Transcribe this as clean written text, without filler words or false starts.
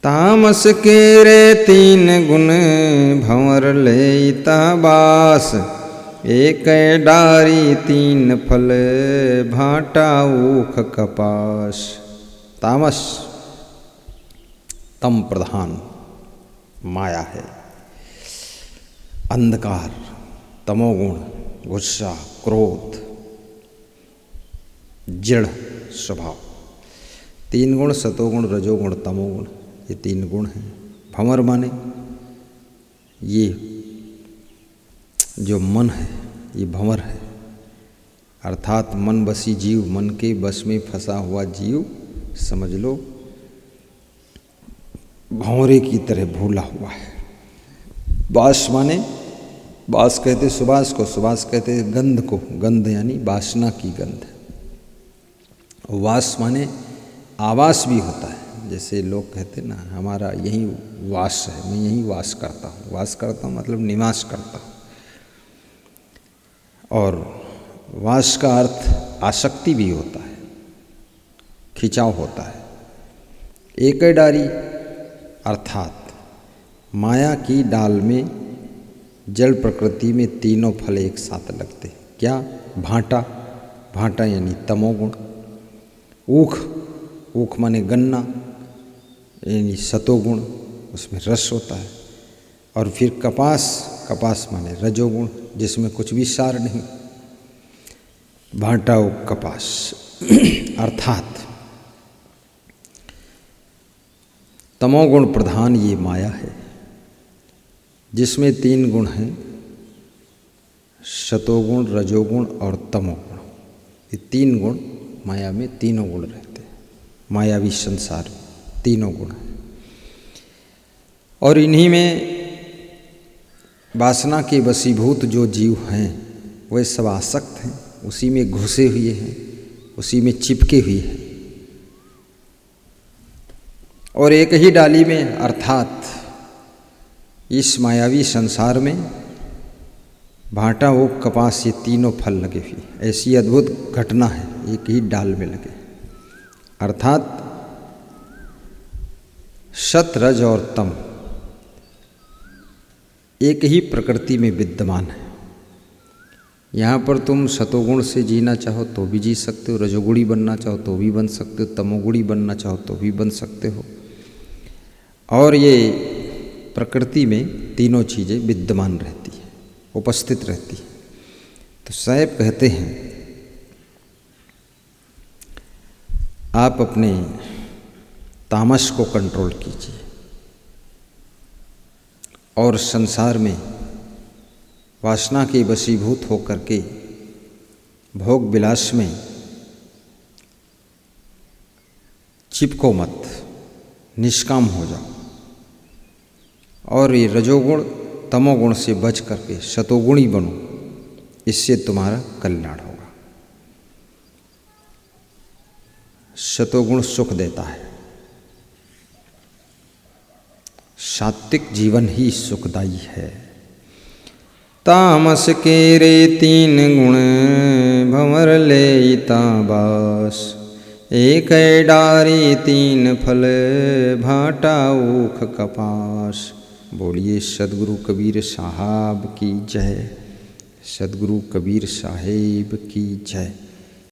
तामस के रे तीन गुण भंवर लेता बास। एक डारी तीन फल भाटा ऊख कपास। तामस तम प्रधान माया है, अंधकार, तमोगुण, गुस्सा, क्रोध, जड़ स्वभाव। तीन गुण सतोगुण रजोगुण तमोगुण, ये तीन गुण हैं। भंवर माने ये जो मन है ये भंवर है, अर्थात मन बसी जीव, मन के बस में फंसा हुआ जीव समझ लो भंवरे की तरह भूला हुआ है। बास माने बास कहते सुबास को, सुबास कहते गंध को, गंध यानी वासना की गंध। वास माने आवास भी होता है, जैसे लोग कहते ना हमारा यही वास है, मैं यही वास करता हूँ। वास करता हूँ मतलब निवास करता हूँ। और वास का अर्थ आसक्ति भी होता है, खिंचाव होता है। एक डारी अर्थात माया की डाल में जड़ प्रकृति में तीनों फल एक साथ लगते। क्या? भाटा, भाटा यानी तमोगुण। ऊख, ऊख माने गन्ना यानी सतोगुण, उसमें रस होता है। और फिर कपास, कपास माने रजोगुण, जिसमें कुछ भी सार नहीं। भाटा ऊख कपास अर्थात तमोगुण प्रधान ये माया है, जिसमें तीन गुण हैं, सतोगुण, रजोगुण और तमोगुण। ये तीन गुण माया में, तीनों गुण रहते हैं। मायावी संसार में तीनों गुण हैं। और इन्हीं में वासना के वशीभूत जो जीव हैं वे सब आसक्त हैं, उसी में घुसे हुए हैं, उसी में चिपके हुए हैं। और एक ही डाली में अर्थात इस मायावी संसार में भाटा ऊख कपास ये तीनों फल लगे हुए। ऐसी अद्भुत घटना है, एक ही डाल में लगे। अर्थात सत रज और तम एक ही प्रकृति में विद्यमान है। यहाँ पर तुम सतोगुण से जीना चाहो तो भी जी सकते हो, रजोगुणी बनना चाहो तो भी बन सकते हो, तमोगुणी बनना चाहो तो भी बन सकते हो। और ये प्रकृति में तीनों चीज़ें विद्यमान रहती हैं, उपस्थित रहती हैं। तो साहब कहते हैं आप अपने तामस को कंट्रोल कीजिए और संसार में वासना के वशीभूत होकर के भोग विलास में चिपको मत, निष्काम हो जाओ। और ये रजोगुण तमोगुण से बच करके सतोगुणी बनो, इससे तुम्हारा कल्याण होगा। सतोगुण सुख देता है, सात्विक जीवन ही सुखदायी है। तामस के रे तीन गुण भंवर लेता बास। एक डारी तीन फल भाटा ऊख कपास। बोलिए सदगुरु कबीर साहब की जय, सदगुरु कबीर साहेब की जय।